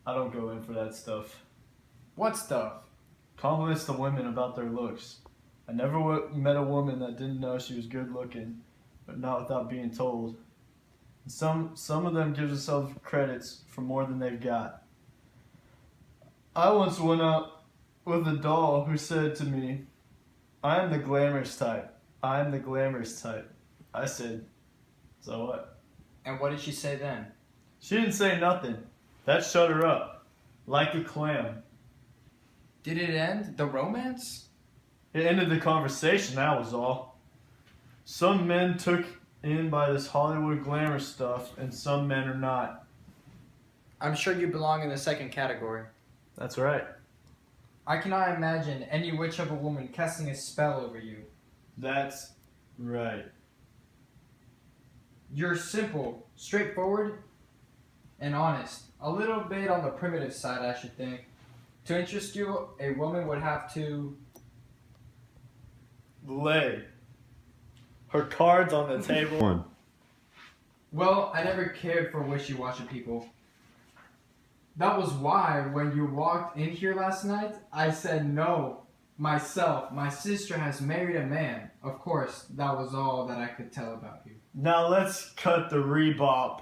I don't go in for that stuff. What stuff? Compliments to women about their looks. I never met a woman that didn't know she was good looking, but not without being told. Some of them give themselves credits for more than they've got. I once went out with a doll who said to me, "I am the glamorous type. I am the glamorous type." I said, "So what?" And what did she say then? She didn't say nothing. That shut her up. Like a clam. Did it end the romance? It ended the conversation, that was all. Some men took in by this Hollywood glamour stuff, and some men are not. I'm sure you belong in the second category. That's right. I cannot imagine any witch of a woman casting a spell over you. That's right. You're simple, straightforward, and honest. A little bit on the primitive side, I should think. To interest you, a woman would have to Lay her cards on the table. Well, I never cared for wishy-washy people. That was why, when you walked in here last night, I said no. Myself, my sister has married a man. Of course, that was all that I could tell about you. Now let's cut the rebop.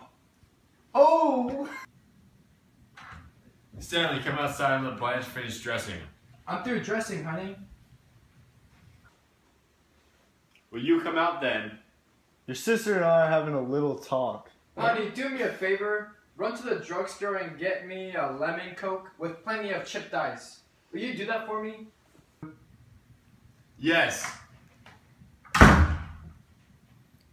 Oh! Stanley, come outside and let Blanche finish dressing. I'm through dressing, honey. Will you come out then? Your sister and I are having a little talk. Honey, do me a favor. Run to the drugstore and get me a lemon Coke with plenty of chipped ice. Will you do that for me? Yes.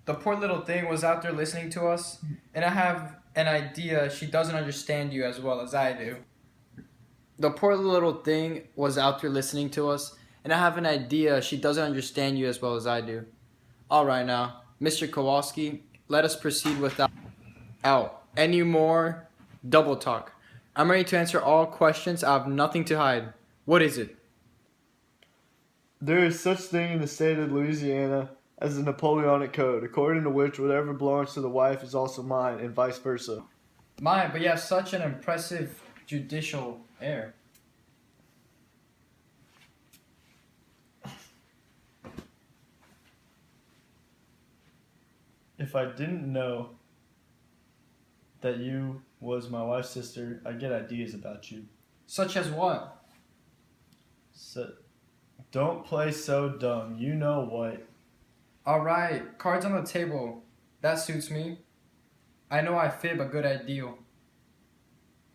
The poor little thing was out there listening to us, and I have an idea she doesn't understand you as well as I do. The poor little thing was out there listening to us, and I have an idea she doesn't understand you as well as I do. All right now, Mr. Kowalski, let us proceed without any more double talk. I'm ready to answer all questions. I have nothing to hide. What is it? There is such thing in the state of Louisiana as the Napoleonic Code, according to which whatever belongs to the wife is also mine, and vice versa. Mine, but you have such an impressive judicial air. If I didn't know that you was my wife's sister, I'd get ideas about you. Such as what? So, don't play so dumb. You know what? Alright, cards on the table. That suits me. I know I fib a good ideal.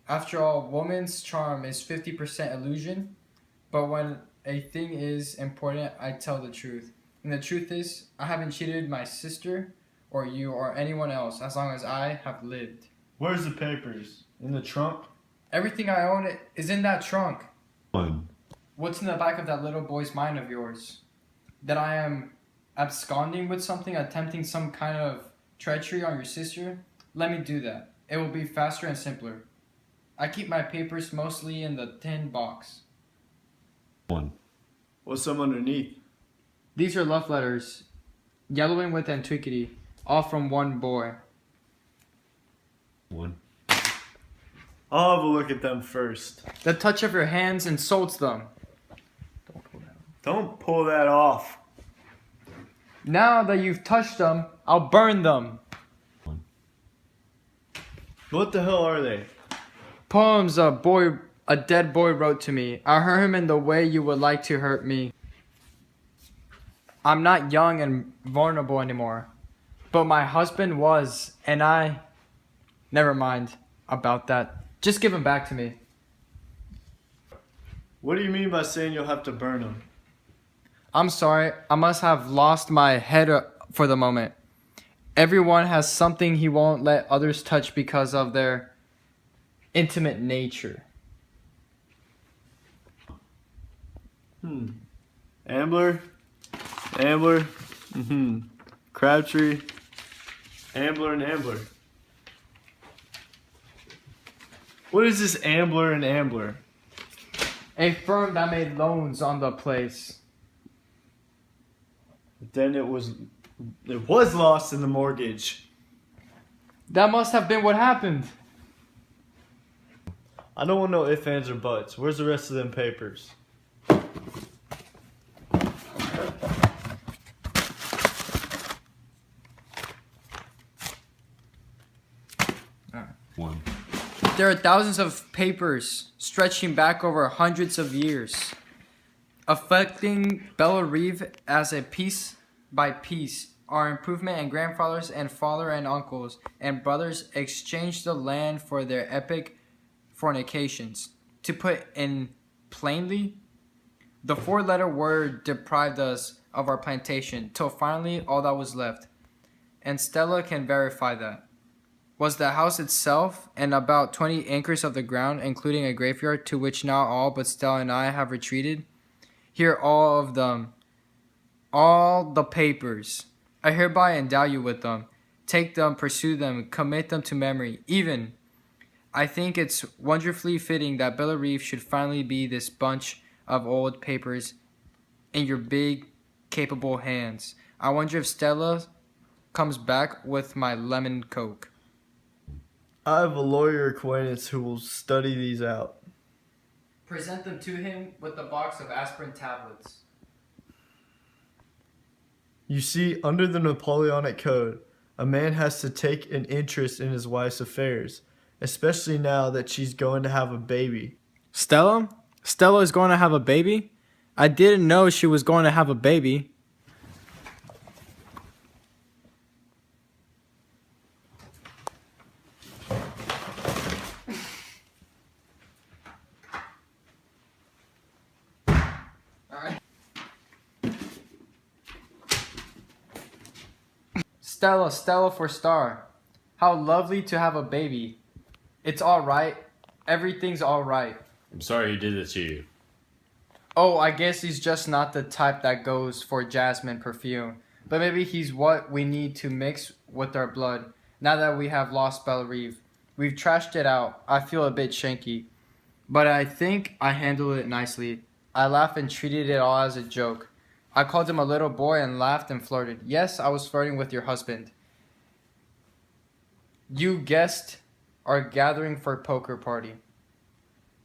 After all, woman's charm is 50% illusion, but when a thing is important, I tell the truth. And the truth is, I haven't cheated my sister, or you, or anyone else, as long as I have lived. Where's the papers? In the trunk? Everything I own is in that trunk. One. What's in the back of that little boy's mind of yours? That I am absconding with something, attempting some kind of treachery on your sister? Let me do that. It will be faster and simpler. I keep my papers mostly in the tin box. One. What's some underneath? These are love letters, yellowing with antiquity, all from one boy. One. I'll have a look at them first. The touch of your hands insults them. Don't pull that off. Now that you've touched them, I'll burn them. One. What the hell are they? Poems a dead boy wrote to me. I hurt him in the way you would like to hurt me. I'm not young and vulnerable anymore. But my husband was, and I... Never mind about that. Just give him back to me. What do you mean by saying you'll have to burn them? I'm sorry, I must have lost my head for the moment. Everyone has something he won't let others touch because of their intimate nature. Ambler? Crabtree? Ambler and Ambler. What is this Ambler and Ambler? A firm that made loans on the place. Then it was lost in the mortgage. That must have been what happened. I don't want no ifs, ands, or buts. Where's the rest of them papers? One. There are thousands of papers stretching back over hundreds of years, affecting Bella Reeve as a piece by piece. Our improvement and grandfathers and father and uncles and brothers exchanged the land for their epic fornications. To put in plainly, the four-letter word deprived us of our plantation till finally all that was left. And Stella can verify that. Was the house itself and about 20 acres of the ground, including a graveyard to which now all but Stella and I have retreated. Here all of them, all the papers. I hereby endow you with them. Take them, pursue them, commit them to memory. Even, I think it's wonderfully fitting that Bella Reeve should finally be this bunch of old papers in your big, capable hands. I wonder if Stella comes back with my lemon coke. I have a lawyer acquaintance who will study these out. Present them to him with a box of aspirin tablets. You see, under the Napoleonic Code, a man has to take an interest in his wife's affairs, especially now that she's going to have a baby. Stella? Stella is going to have a baby? I didn't know she was going to have a baby. Stella, Stella for star. How lovely to have a baby. It's all right. Everything's all right. I'm sorry he did this to you. Oh, I guess he's just not the type that goes for jasmine perfume. But maybe he's what we need to mix with our blood. Now that we have lost Bella Reeve. We've trashed it out. I feel a bit shanky. But I think I handled it nicely. I laughed and treated it all as a joke. I called him a little boy and laughed and flirted. Yes, I was flirting with your husband. You guests are gathering for poker party.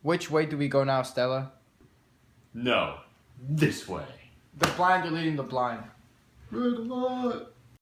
Which way do we go now, Stella? No, this way. The blind are leading the blind. Red light.